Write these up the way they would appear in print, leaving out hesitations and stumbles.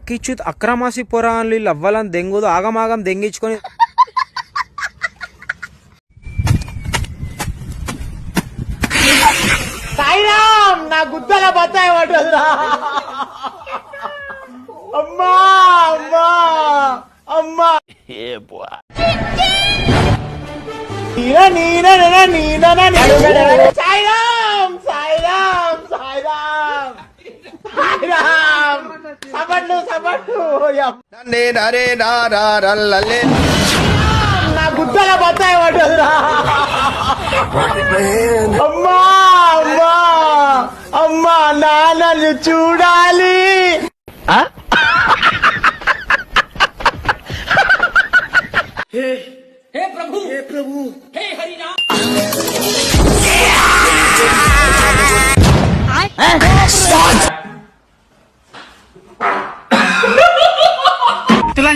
అక్కిచ్చుత్ అక్రమాసి పొరాన్లు అవ్వాలని దెంగుదు ఆగమాగం దెంగించుకొని సాయిరామ్ నా గుద్దల బత్తాయి పడ్డదిరా అమ్మా అమ్మా అమ్మా సాయిరామ్ సాయిరామ్ సాయిరామ్ సాయిరామ్ సబడ్లు సబడ్లు నా గుద్దల బత్తాయి పడ్డదిరా అమ్మా అమ్మా అమ్మా నాన్నని చూడాలి हे प्रभु हे हरि राम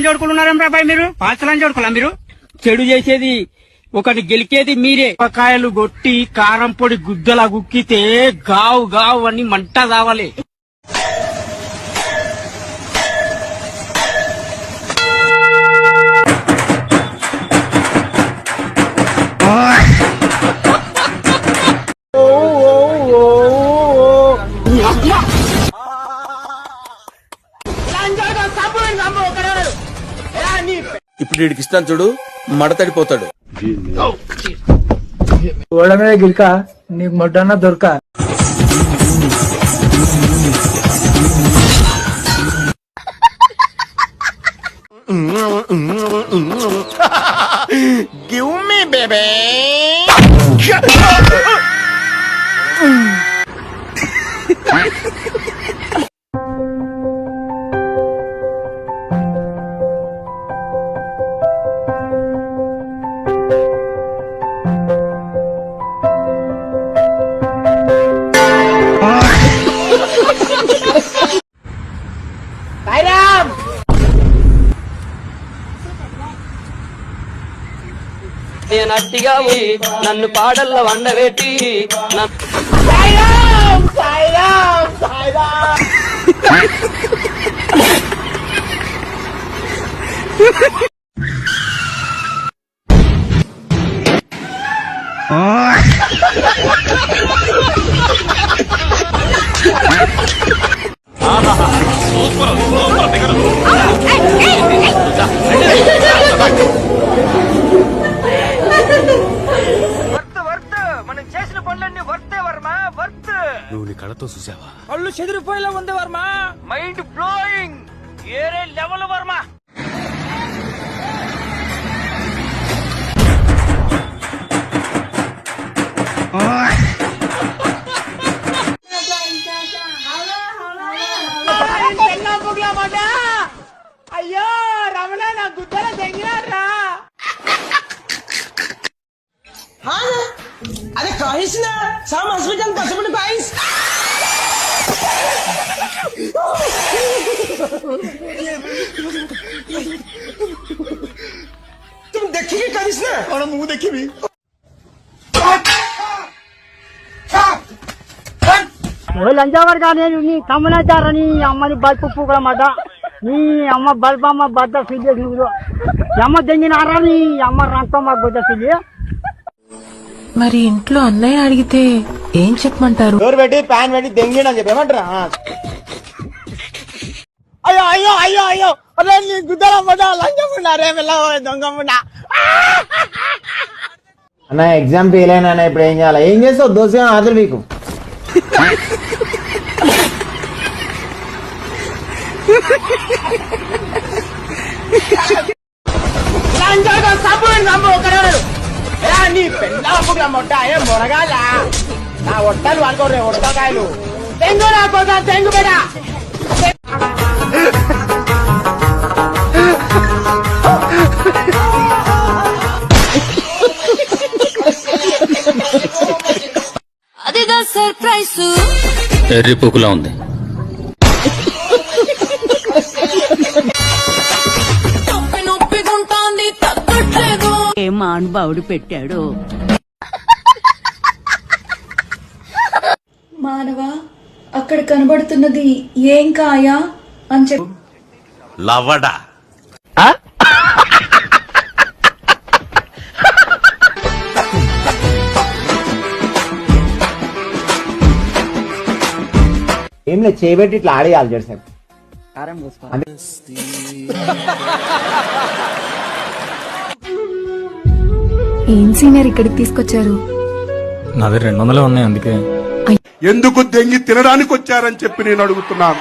చూడుకున్నారా బాయ్ మీరు పాచలని చూడుకున్నా మీరు చెడు చేసేది ఒకటి గెలికేది మీరే పకాయలు కొట్టి కారం పొడి గుద్దలా గుక్కితే గావు గావు అని మంట కావాలి ఇప్పుడు వీడికి ఇస్తాను చూడు మడతడిపోతాడు ఓడ మీద గిరిక నీకు మొట్టన్న దొరక గివ్ మీ బేబీ సాయిరామ్ నేను అట్టిగా పోయి నన్ను పాడల్లో వండబెట్టి సాయిరామ్ సాయిరామ్ సాయిరామ్ మనం చేసిన పనులన్నీ వర్తే వర్మ వర్త్ నువ్వు నీ కళ్ళతో చూసావా కళ్ళు చెదిరిపోయేలా ఉంది వర్మ మైండ్ బ్లోయింగ్ ఏరే లెవెల్ వర్మ అయ్యో రమణ నా గుద్దల తెంగినారా अरे काहीच ना साम हॉस्पिटल पसपट पाहिस तुम देखिए करिस ना और मुंह देखी भी లంజావారు కానీ నీ కమ్మనాచారని అమ్మని బల్పు కూడా మాట నీ అమ్మ బల్బమ్మ బద్ద ఫీల్ నువ్వు అమ్మ తెంగినారా నీ అమ్మ రంకమ్మ బుద్ధ ఫీల్ మరి ఇంట్లో అన్నయ్య అడిగితే ఏం చెప్పమంటారు డోర్ పెట్టి ప్యాన్ పెట్టి దెంగిడు అని చెప్పి ఏమంటారా అయ్యో అయ్యో అయ్యో అయ్యో అరే నీ గుద్దలమ్మడా లంచముండా రే మెల్ల దొంగముండా అన్న ఎగ్జామ్ ఫెయిల్ అయినా ఇప్పుడు ఏం చేయాలి ఏం చేస్తావు దోశ ఆదులు మీకు నీ పెళ్ళ మొట్ట ఏ మొరగాల నా ఒట్టలు అనుకోరే ఉడతకాయలు తెంగు నా కోసం తెంగు బెడ అదిగా సర్ప్రైజ్ ఎర్రిపోకులా ఉంది నొప్పిగుంటోంది తగ్గట్లేదు ఏ మానుభావుడు పెట్టాడు మానవ అక్కడ కనబడుతున్నది ఏం కాయా అని చెప్పు లవడా ఏం లేదు చేయబెట్టి ఇట్లా ఆడేయాలి జెర్సన్. ఏం సీనియర్ ఇక్కడికి తీసుకొచ్చారు? నాది 200 ఉన్నాయి అందుకే. ఎందుకు దెంగి తినడానికి వచ్చారని చెప్పి నేను అడుగుతున్నాను.